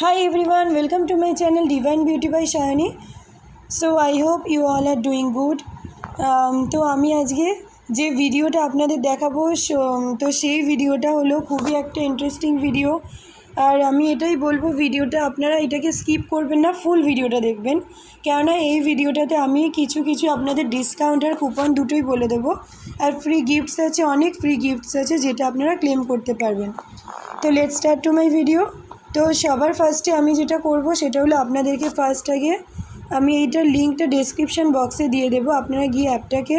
Hi everyone, welcome to my channel Divine Beauty by Shayani. So I hope you all are doing good. তো আমি আজকে যে ভিডিওটা আপনাদের দেখাবো তো সেই ভিডিওটা হলো খুবই একটা ইন্টারেস্টিং ভিডিও। আর আমি এটাই বলবো, ভিডিওটা আপনারা এটাকে স্কিপ করবেন না, ফুল ভিডিওটা দেখবেন। কেননা এই ভিডিওটাতে আমি কিছু আপনাদের ডিসকাউন্ট আর কুপন দুটোই বলে দেবো। আর ফ্রি গিফটস আছে, অনেক ফ্রি গিফটস আছে যেটা আপনারা ক্লেম করতে পারবেন। তো let's start to my video. তো সবার ফার্স্টে আমি যেটা করব সেটা হলো আপনাদেরকে ফার্স্ট আগে আমি এইটার লিঙ্কটা ডেসক্রিপশন বক্সে দিয়ে দেবো, আপনারা গিয়ে অ্যাপটাকে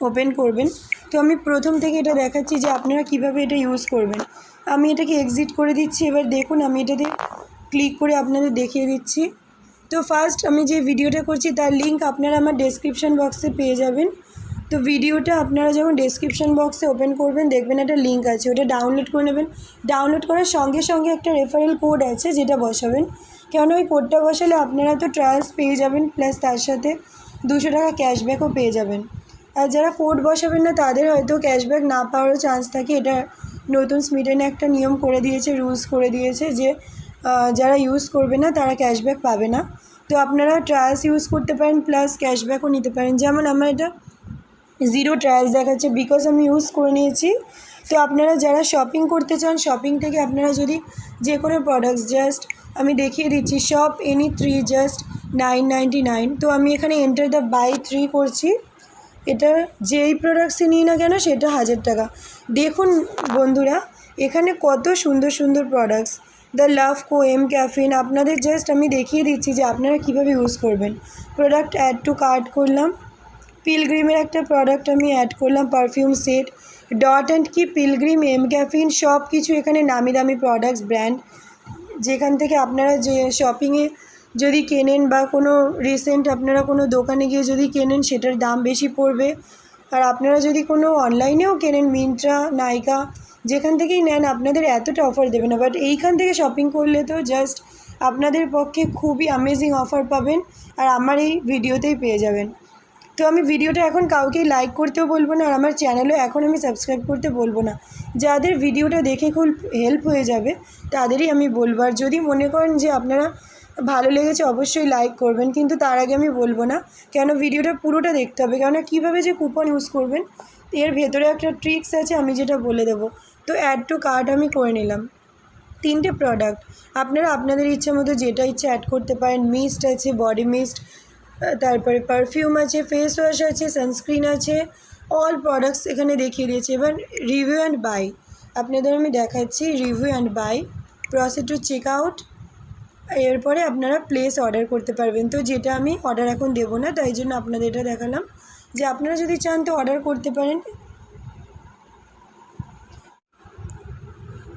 ওপেন করবেন। তো আমি প্রথম থেকে এটা দেখাচ্ছি যে আপনারা কিভাবে এটা ইউজ করবেন। আমি এটাকে এক্সিট করে দিচ্ছি। এবার দেখুন আমি এটাতে ক্লিক করে আপনাদের দেখিয়ে দিচ্ছি। তো ফার্স্ট আমি যে ভিডিওটা করছি তার লিঙ্ক আপনারা আমার ডেসক্রিপশন বক্সে পেয়ে যাবেন। তো ভিডিওটা আপনারা যখন ডেসক্রিপশন বক্সে ওপেন করবেন দেখবেন একটা লিঙ্ক আছে, ওটা ডাউনলোড করে নেবেন। ডাউনলোড করার সঙ্গে সঙ্গে একটা রেফারেল কোড আছে যেটা বসাবেন, কেন ওই কোডটা বসালে আপনারা তো ট্রায়ালস পেয়ে যাবেন, প্লাস তার সাথে 200 টাকা ক্যাশব্যাকও পেয়ে যাবেন। আর যারা কোড বসাবেন না তাদের হয়তো ক্যাশব্যাক না পাওয়ারও চান্স থাকে। এটা নতুন স্মিটেনে একটা নিয়ম করে দিয়েছে, রুলস করে দিয়েছে যে যারা ইউজ করবে না তারা ক্যাশব্যাক পাবে না। তো আপনারা ট্রায়ালস ইউজ করতে পারেন, প্লাস ক্যাশব্যাকও নিতে পারেন। যেমন আমার এটা 0 ট্রায়ালস দেখাচ্ছে, বিকজ আমি ইউজ করে নিয়েছি। তো আপনারা যারা শপিং করতে চান, শপিং থেকে আপনারা যদি যে কোনো প্রোডাক্টস জাস্ট আমি দেখিয়ে দিচ্ছি, শপ এনি 3 জাস্ট 999। তো আমি এখানে এন্টার দ্য বাই 3 করছি। এটা যেই প্রোডাক্টসই নিই না কেন সেটা 1000 টাকা। দেখুন বন্ধুরা এখানে কত সুন্দর সুন্দর products. The Love Co mCaffeine, আপনাদের জাস্ট আমি দেখিয়ে দিচ্ছি যে আপনারা কীভাবে ইউজ করবেন। প্রোডাক্ট অ্যাড টু কার্ট করলাম। পিলগ্রিমের একটা প্রোডাক্ট আমি অ্যাড করলাম, পারফিউম সেট। ডট অ্যান্ড কি, পিলগ্রিম, এম ক্যাফিন, সব কিছু এখানে নামি দামি প্রোডাক্টস ব্র্যান্ড, যেখান থেকে আপনারা যে শপিংয়ে যদি কেনেন বা কোনো রিসেন্ট আপনারা কোনো দোকানে গিয়ে যদি কেনেন সেটার দাম বেশি পড়বে। আর আপনারা যদি কোনো অনলাইনেও কেনেন, মিন্ত্রা, নাইকা, যেখান থেকেই নেন আপনাদের এতটা অফার দেবে না। বাট এইখান থেকে শপিং করলে তো জাস্ট আপনাদের পক্ষে খুবই অ্যামেজিং অফার পাবেন, আর আমার এই ভিডিওতেই পেয়ে যাবেন। তো আমি ভিডিওটা এখন কাউকেই লাইক করতেও বলবো না, আর আমার চ্যানেলও এখন আমি সাবস্ক্রাইব করতে বলবো না। যাদের ভিডিওটা দেখে খুব হেল্প হয়ে যাবে তাদেরই আমি বলবো। আর যদি মনে করেন যে আপনারা ভালো লেগেছে অবশ্যই লাইক করবেন, কিন্তু তার আগে আমি বলবো না, কেন ভিডিওটা পুরোটা দেখতে হবে। কেননা কীভাবে যে কুপন ইউজ করবেন এর ভেতরে একটা ট্রিক্স আছে, আমি যেটা বলে দেবো। তো অ্যাড টু কার্ট আমি করে নিলাম। 3টে প্রোডাক্ট আপনারা আপনাদের ইচ্ছা মতো যেটা ইচ্ছা অ্যাড করতে পারেন। মিস্ট আছে, বডি মিস্ট, তারপরে পারফিউম আছে, ফেস ওয়াশ আছে, সানস্ক্রিন আছে, অল প্রোডাক্টস এখানে দেখিয়ে দিয়েছি। এবার রিভিউ অ্যান্ড বাই আপনাদের আমি দেখাচ্ছি। Review and buy, process to check out, এরপরে আপনারা প্লেস অর্ডার করতে পারবেন। তো যেটা আমি অর্ডার এখন দেবো না, তাই জন্য আপনাদের এটা দেখালাম যে আপনারা যদি চান তো অর্ডার করতে পারেন।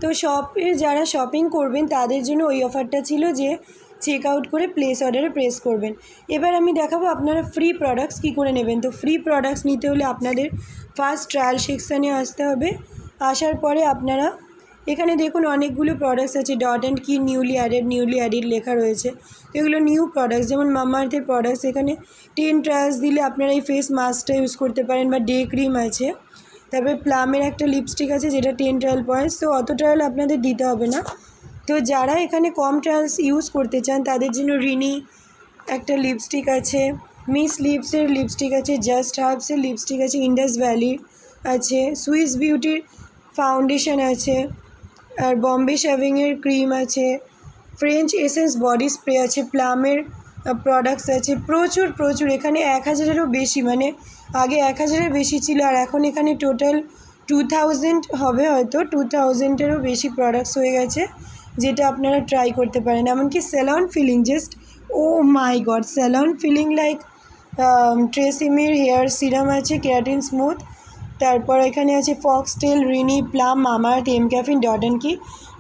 তো শপে যারা শপিং করবেন তাদের জন্য ওই অফারটা ছিল যে চেক আউট করে প্লেস অর্ডারে প্রেস করবেন। এবার আমি দেখাবো আপনারা ফ্রি প্রোডাক্টস কী করে নেবেন। তো ফ্রি প্রোডাক্টস নিতে হলে আপনাদের ফার্স্ট ট্রায়াল সেকশানে আসতে হবে। আসার পরে আপনারা এখানে দেখুন অনেকগুলো প্রোডাক্টস আছে। ডট অ্যান্ড কি, নিউলি অ্যাডেড লেখা রয়েছে। এগুলো নিউ প্রোডাক্টস, যেমন মামাআর্থের প্রোডাক্টস। এখানে 10 ট্রায়ালস দিলে আপনারা এই ফেস মাস্কটা ইউজ করতে পারেন, বা ডে ক্রিম আছে। তারপরে প্লামের একটা লিপস্টিক আছে যেটা 10 ট্রায়াল পয়েন্টস। তো অত ট্রায়াল আপনাদের দিতে হবে না। তো যারা এখানে কম ট্রায়ালস ইউজ করতে চান তাদের জন্য রিনি একটা লিপস্টিক আছে, মিস লিপসের লিপস্টিক আছে, জাস্ট হার্বসের লিপস্টিক আছে, ইন্ডাস ভ্যালি আছে, সুইস বিউটির ফাউন্ডেশন আছে, আর বম্বে শেভিংয়ের ক্রিম আছে, ফ্রেঞ্চ এসেন্স বডি স্প্রে আছে, প্লামের প্রোডাক্টস আছে। প্রচুর এখানে 1000-এরও বেশি, মানে আগে 1000-এর বেশি ছিল, আর এখন এখানে টোটাল 2000 হবে, হয়তো 2000-এরও বেশি প্রোডাক্টস হয়ে গেছে যেটা আপনারা ট্রাই করতে পারেন। এমনকি salon feeling, just oh my god, salon feeling like ট্রেসিমির হেয়ার সিরাম আছে, কেরাটিন স্মুথ। তারপর এখানে আছে ফক্সটেল, রিনি, Plum, Mamaearth, M caffeine, dot and key.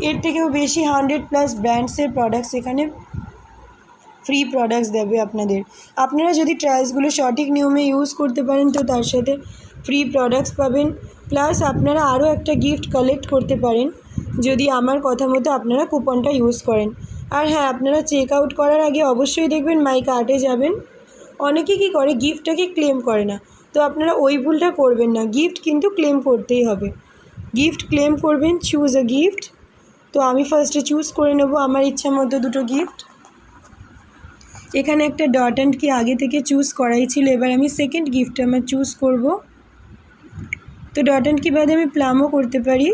এর থেকেও বেশি 100+ ব্র্যান্ডসের প্রোডাক্টস এখানে ফ্রি প্রোডাক্টস দেবে আপনাদের। আপনারা যদি ট্রায়ালসগুলো সঠিক নিয়মে ইউজ করতে পারেন তো তার সাথে ফ্রি প্রোডাক্টস পাবেন, প্লাস আপনারা আরও একটা গিফট কালেক্ট করতে পারেন যদি আমার কথা মতো আপনারা কুপনটা ইউজ করেন। আর হ্যাঁ, আপনারা চেক আউট করার আগে অবশ্যই দেখবেন মাই কার্টে যাবেন। অনেকে কী করে, গিফটটাকে ক্লেম করে না। তো আপনারা ওই ভুলটা করবেন না, গিফট কিন্তু ক্লেম করতেই হবে। গিফট ক্লেম করবেন, চুজ আ গিফট, তো আমি ফার্স্টে চুজ করে নেব আমার ইচ্ছা মতো দুটো গিফট। এখানে একটা ডট অ্যান্ড কি আগে থেকে চুজ করাই ছিল, এবার আমি সেকেন্ড গিফট আমার চুজ করব। তো ডট অ্যান্ড কি বাদে আমি প্লামও করতে পারি।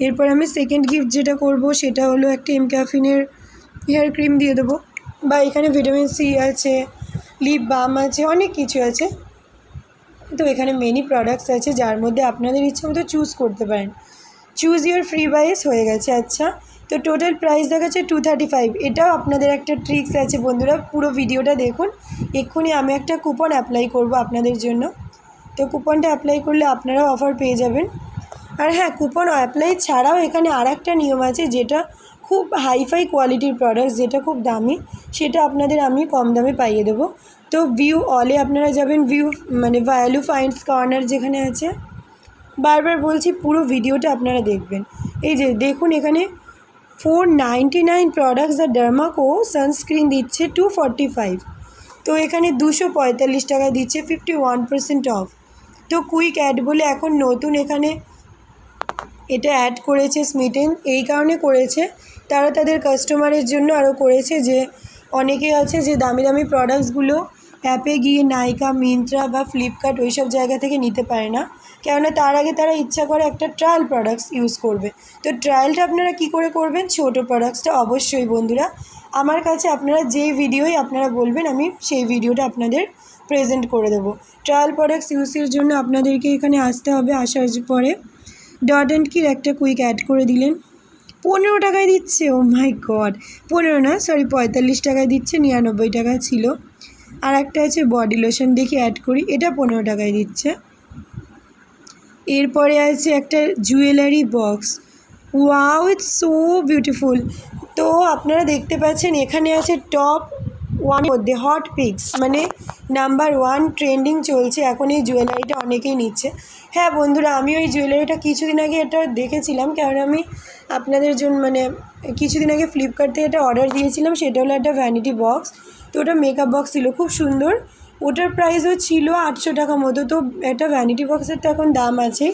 এরপর আমি সেকেন্ড গিফট যেটা করব সেটা হলো একটা এমক্যাফিনের হেয়ার ক্রিম দিয়ে দেবো, বা এখানে ভিটামিন সি আছে, লিপ বাম আছে, অনেক কিছু আছে। তো এখানে মেনি প্রোডাক্টস আছে যার মধ্যে আপনাদের ইচ্ছা মতো চুজ করতে পারেন। চুজ ইউর ফ্রি বাইস হয়ে গেছে। আচ্ছা, তো টোটাল প্রাইস দেখাচ্ছে 235। এটাও আপনাদের একটা ট্রিক্স আছে বন্ধুরা, পুরো ভিডিওটা দেখুন। এক্ষুনি আমি একটা কুপন অ্যাপ্লাই করব আপনাদের জন্য। তো কুপনটা অ্যাপ্লাই করলে আপনারাও অফার পেয়ে যাবেন। আর হ্যাঁ, কুপন অ্যাপ্লাই ছাড়াও এখানে আর একটা নিয়ম আছে, যেটা খুব হাইফাই কোয়ালিটির প্রোডাক্টস, যেটা খুব দামি, সেটা আপনাদের আমি কম দামে পাইয়ে দেবো। তো ভিউ অলে আপনারা যাবেন, ভিউ মানে ভ্যালু ফাইন্ডস কর্নার যেখানে আছে, বারবার বলছি পুরো ভিডিওটা আপনারা দেখবেন। এই যে দেখুন, এখানে 499 প্রোডাক্টস আর ডার্মাকো সানস্ক্রিন দিচ্ছে 245। তো এখানে 245 টাকা দিচ্ছে, 51% অফ। তো কুইক অ্যাড বলে এখন নতুন এখানে এটা অ্যাড করেছে স্মিটেন, এই কারণে করেছে তারা তাদের কাস্টমারের জন্য আরও করেছে, যে অনেকে আছে যে দামি দামি প্রোডাক্টসগুলো অ্যাপে গিয়ে নাইকা, মিন্ত্রা বা ফ্লিপকার্ট ওই সব জায়গা থেকে নিতে পারে না, কেননা তার আগে তারা ইচ্ছা করে একটা ট্রায়াল প্রোডাক্টস ইউজ করবে। তো ট্রায়ালটা আপনারা কি করে করবেন, ছোটো প্রোডাক্টসটা অবশ্যই বন্ধুরা আমার কাছে আপনারা যেই ভিডিওই আপনারা বলবেন আমি সেই ভিডিওটা আপনাদের প্রেজেন্ট করে দেবো। ট্রায়াল প্রোডাক্টস ইউজের জন্য আপনাদেরকে এখানে আসতে হবে, আসার পরে ডট অ্যান্ড কির একটা কুইক অ্যাড করে দিলেন, 15 টাকায় দিচ্ছে। ও মাই গড, 15 না, সরি 45 টাকায় দিচ্ছে, 99 টাকা ছিল। আর একটা আছে বডি লোশন, দেখি অ্যাড করি, এটা 15 টাকায় দিচ্ছে। এরপরে আছে একটা jewellery box, wow it's so beautiful. তো আপনারা দেখতে পাচ্ছেন এখানে আছে টপ 1 মধ্যে হট পিক্স, মানে নাম্বার 1 ট্রেন্ডিং চলছে এখন এই জুয়েলারিটা, অনেকেই নিচ্ছে। হ্যাঁ বন্ধুরা, আমি ওই জুয়েলারিটা কিছুদিন আগে এটা দেখেছিলাম, কারণ আমি আপনাদের জন্য মানে কিছুদিন আগে ফ্লিপকার্ট থেকে এটা অর্ডার দিয়েছিলাম। সেটা হলো একটা ভ্যানিটি বক্স। তো ওটা মেকআপ বক্স ছিল, খুব সুন্দর। ওটার প্রাইসও ছিল 800 টাকা মতো। তো একটা ভ্যানিটি বক্সের তো এখন দাম আছে,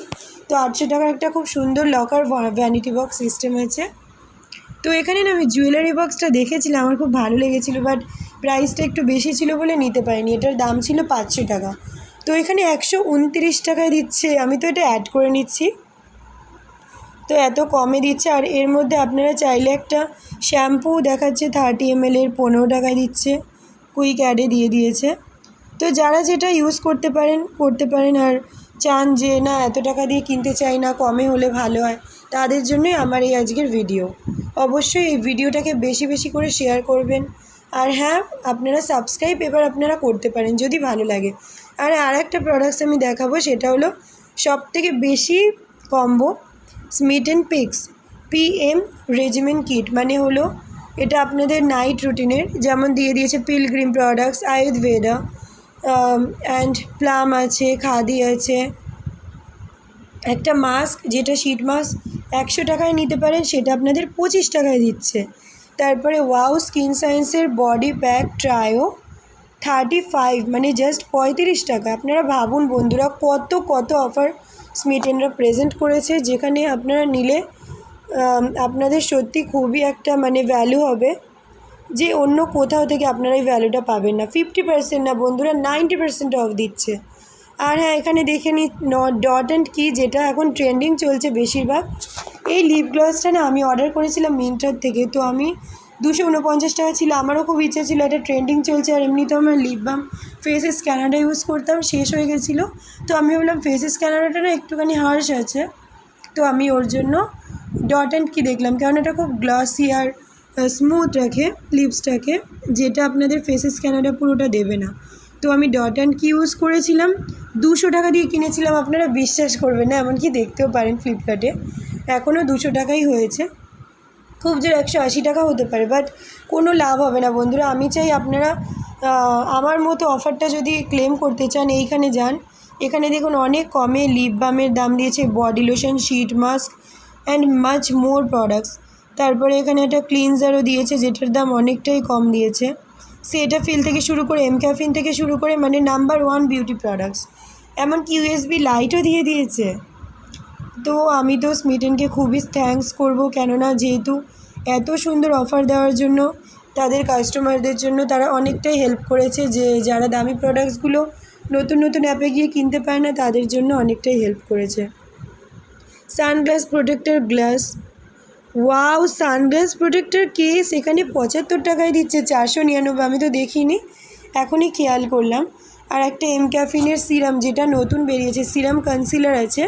তো 800 টাকার একটা খুব সুন্দর লকার ভ্যানিটি বক্স সিস্টেম আছে। তো এখানে না আমি জুয়েলারি বক্সটা দেখেছিলাম, আমার খুব ভালো লেগেছিলো, বাট প্রাইসটা একটু বেশি ছিল বলে নিতে পারিনি। এটার দাম ছিল 500 টাকা। তো এখানে 129 টাকায় দিচ্ছে, আমি তো এটা অ্যাড করে নিচ্ছি। তো এত কমে দিচ্ছে। আর এর মধ্যে আপনারা চাইলে একটা শ্যাম্পু দেখাচ্ছে 30 ml এর 15 টাকায় দিচ্ছে, কুইক অ্যাডে দিয়ে দিয়েছে। তো যারা যেটা ইউজ করতে পারেন, আর চান যে না এত টাকা দিয়ে কিনতে চাই না, কমে হলে ভালো হয়, তাদের জন্যই আমার এই আজকের ভিডিও। অবশ্যই এই ভিডিওটাকে বেশি বেশি করে শেয়ার করবেন। আর হ্যাঁ, আপনারা সাবস্ক্রাইব এবার আপনারা করতে পারেন যদি ভালো লাগে। আর একটা প্রোডাক্টস আমি দেখাবো, সেটা হলো সবথেকে বেশি combo Smytten picks PM regimen kit, মানে হলো এটা আপনাদের নাইট রুটিনের, যেমন দিয়ে দিয়েছে Pilgrim products, Ayurveda and Plum আছে, খাদি আছে। একটা মাস্ক, যেটা শিট মাস্ক 100 টাকায় নিতে পারেন, সেটা আপনাদের 25 টাকায় দিচ্ছে। তারপরে ওয়াও স্কিন সায়েন্সের বডি প্যাক ট্রায়ো 35, মানে জাস্ট 35 টাকা। আপনারা ভাবুন বন্ধুরা, কত অফার স্মিটেনরা প্রেজেন্ট করেছে, যেখানে আপনারা নিলে আপনাদের সত্যি খুবই একটা মানে ভ্যালু হবে, যে অন্য কোথাও থেকে আপনারা এই ভ্যালুটা পাবেন না। 50% না বন্ধুরা, 90% অফ দিচ্ছে। আর হ্যাঁ, এখানে দেখে নিই ডট অ্যান্ড কি, যেটা এখন ট্রেন্ডিং চলছে বেশিরভাগ। এই লিপ গ্লসটা না আমি অর্ডার করেছিলাম মিন্ত্রার থেকে, তো আমি 249 টাকা ছিল, আমারও খুব ইচ্ছে ছিল, এটা ট্রেন্ডিং চলছে। আর এমনিতেও আমার লিপ বাম ফেস স্ক্যানারটা ইউজ করতাম, শেষ হয়ে গেছিলো। তো আমি ভাবলাম ফেস স্ক্যানারটা না একটুখানি হার্শ আছে, তো আমি ওর জন্য ডট অ্যান্ড কি দেখলাম, কারণ এটা খুব গ্লসি আর স্মুথ রাখে লিপসটাকে, যেটা আপনাদের ফেস স্ক্যানারটা পুরোটা দেবে না। তো আমি ডট অ্যান্ড কি ইউজ করেছিলাম, 200 টাকা দিয়ে কিনেছিলাম। আপনারা বিশ্বাস করবেন না, এমনকি দেখতেও পারেন ফ্লিপকার্টে, এখনও 200 টাকাই হয়েছে। খুব জোর 180 টাকা হতে পারে, বাট কোনো লাভ হবে না বন্ধুরা। আমি চাই আপনারা আমার মতো অফারটা যদি ক্লেম করতে চান, এইখানে যান। এখানে দেখুন অনেক কমে লিপ বামের দাম দিয়েছে, body lotion, sheet mask and much more products. তারপরে এখানে একটা ক্লিনজারও দিয়েছে, যেটার দাম অনেকটাই কম দিয়েছে। সেটাফিল থেকে শুরু করে এমক্যাফিন থেকে শুরু করে, মানে নাম্বার 1 বিউটি প্রোডাক্টস। এমনকি USB লাইটও দিয়ে দিয়েছে। তো আমি তো স্মিটেনকে খুবই থ্যাঙ্কস করব, কেননা যেহেতু এত সুন্দর অফার দেওয়ার জন্য তাদের কাস্টমারদের জন্য তারা অনেকটাই হেল্প করেছে, যে যারা দামি প্রোডাক্টসগুলো নতুন নতুন অ্যাপে গিয়ে কিনতে পারে না তাদের জন্য অনেকটাই হেল্প করেছে। Sunglass protector glass, wow, sunglass protector case এখানে 75 টাকায় দিচ্ছে, 499। আমি তো দেখিনি, এখনই খেয়াল করলাম। আর একটা এম ক্যাফিনের সিরাম, যেটা নতুন বেরিয়েছে, সিরাম কনসিলার আছে,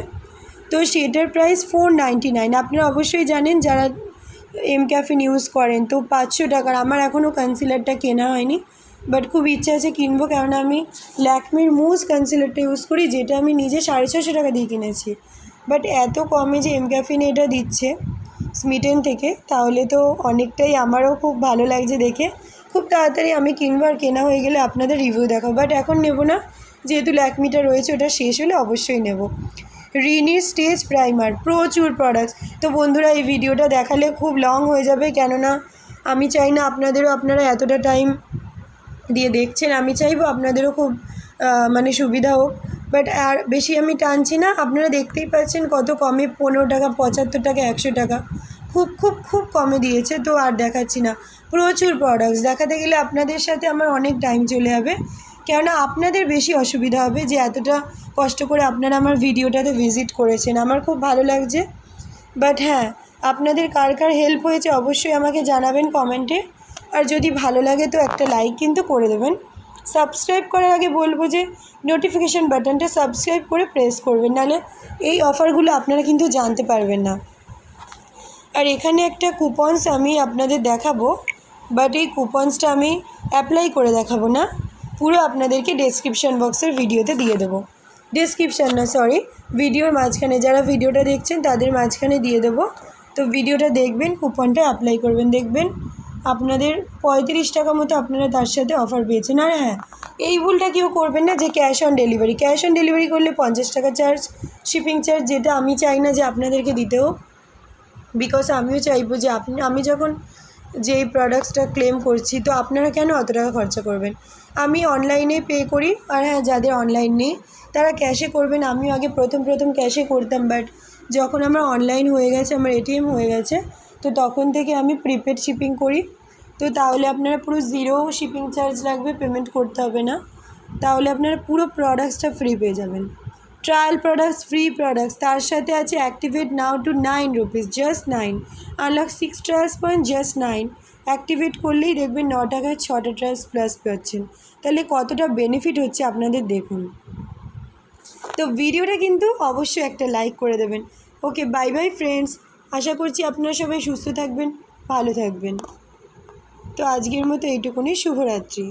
তো সেটার প্রাইস 499। আপনারা অবশ্যই জানেন যারা এম ক্যাফিন ইউজ করেন, তো 500 টাকার। আমার এখনও কনসিলারটা কেনা হয়নি, বাট খুব ইচ্ছা আছে কিনবো, কেননা আমি ল্যাকমির মুজ কনসিলারটা ইউজ করি, যেটা আমি নিজে 650 টাকা দিয়ে কিনেছি। বাট এত কমে যে এম ক্যাফিনে এটা দিচ্ছে স্মিটেন থেকে, তাহলে তো অনেকটাই আমারও খুব ভালো লাগছে দেখে। খুব তাড়াতাড়ি আমি কিনবো, আর কেনা হয়ে গেলে আপনাদের রিভিউ দেখাবো, বাট এখন নেব না, যেহেতু ল্যাকমিটা রয়েছে, ওটা শেষ হলে অবশ্যই নেব। রিনির স্টেজ প্রাইমার, প্রচুর প্রোডাক্টস। তো বন্ধুরা, এই ভিডিওটা দেখালে খুব লং হয়ে যাবে, কেননা আমি চাই না আপনারা এতটা টাইম দিয়ে দেখছেন, আমি চাইবো আপনাদেরও খুব মানে সুবিধা হোক, বাট আর বেশি আমি টানছি না। আপনারা দেখতেই পাচ্ছেন কত কমে, 15 টাকা, 75 টাকা, 100 টাকা, খুব খুব খুব কমে দিয়েছে। তো আর দেখাচ্ছি না, প্রচুর প্রোডাক্টস দেখাতে গেলে আপনাদের সাথে আমার অনেক টাইম চলে যাবে, কেননা আপনাদের বেশি অসুবিধা হবে যে এতটা কষ্ট করে আপনারা আমার ভিডিওটাতে ভিজিট করেছেন। আমার খুব ভালো লাগছে, বাট হ্যাঁ, আপনাদের কার কার হেল্প হয়েছে অবশ্যই আমাকে জানাবেন কমেন্টে, আর যদি ভালো লাগে তো একটা লাইক কিন্তু করে দেবেন। সাবস্ক্রাইব করার আগে বলবো যে নোটিফিকেশান বাটনটা সাবস্ক্রাইব করে প্রেস করবেন, নাহলে এই অফারগুলো আপনারা কিন্তু জানতে পারবেন না। আর এখানে একটা কুপনস আমি আপনাদের দেখাবো, বাট এই কুপনসটা আমি অ্যাপ্লাই করে দেখাবো না, পুরো আপনাদেরকে ডেসক্রিপশান বক্সের ভিডিওতে দিয়ে দেবো। ডেসক্রিপশান না, সরি, ভিডিওর মাঝখানে, যারা ভিডিওটা দেখছেন তাদের মাঝখানে দিয়ে দেবো। তো ভিডিওটা দেখবেন, কুপনটা অ্যাপ্লাই করবেন, দেখবেন আপনাদের 35 টাকা মতো আপনারা তার সাথে অফার পেয়েছেন। আর হ্যাঁ, এই ভুলটা কেউ করবেন না যে ক্যাশ অন ডেলিভারি করলে 50 টাকা চার্জ, শিপিং চার্জ, যেটা আমি চাই না যে আপনাদেরকে দিতেও, বিকজ আমিও চাইবো যে আমি যখন যেই প্রোডাক্টসটা ক্লেম করছি, তো আপনারা কেন অত টাকা খরচা করবেন। আমি অনলাইনে পে করি, আর হ্যাঁ, যাদের অনলাইন নেই তারা ক্যাশে করবেন। আমিও আগে প্রথম ক্যাশে করতাম, বাট যখন আমার অনলাইন হয়ে গেছে, আমার এটিএম হয়ে গেছে, তো তখন থেকে আমি প্রিপেড শিপিং করি। তো তাহলে আপনারা পুরো 0 শিপিং চার্জ লাগবে, পেমেন্ট করতে হবে না, তাহলে আপনারা পুরো প্রোডাক্টসটা ফ্রি পেয়ে যাবেন। ট্রায়াল প্রোডাক্টস, ফ্রি প্রোডাক্টস, তার সাথে আছে activate now to 9 rupees, just 9, unlock 6 trials point, just 9। Activate করলেই দেখবেন 9 টাকায় 6টা ট্রায়ালস প্লাস পাচ্ছেন। তাহলে কতটা বেনিফিট হচ্ছে আপনাদের দেখুন। তো ভিডিওটা কিন্তু অবশ্যই একটা লাইক করে দেবেন। ওকে, বাই বাই ফ্রেন্ডস, আশা করছি আপনারা সবাই সুস্থ থাকবেন, ভালো থাকবেন। তো আজকের মতো এইটুকুনি, শুভরাত্রি।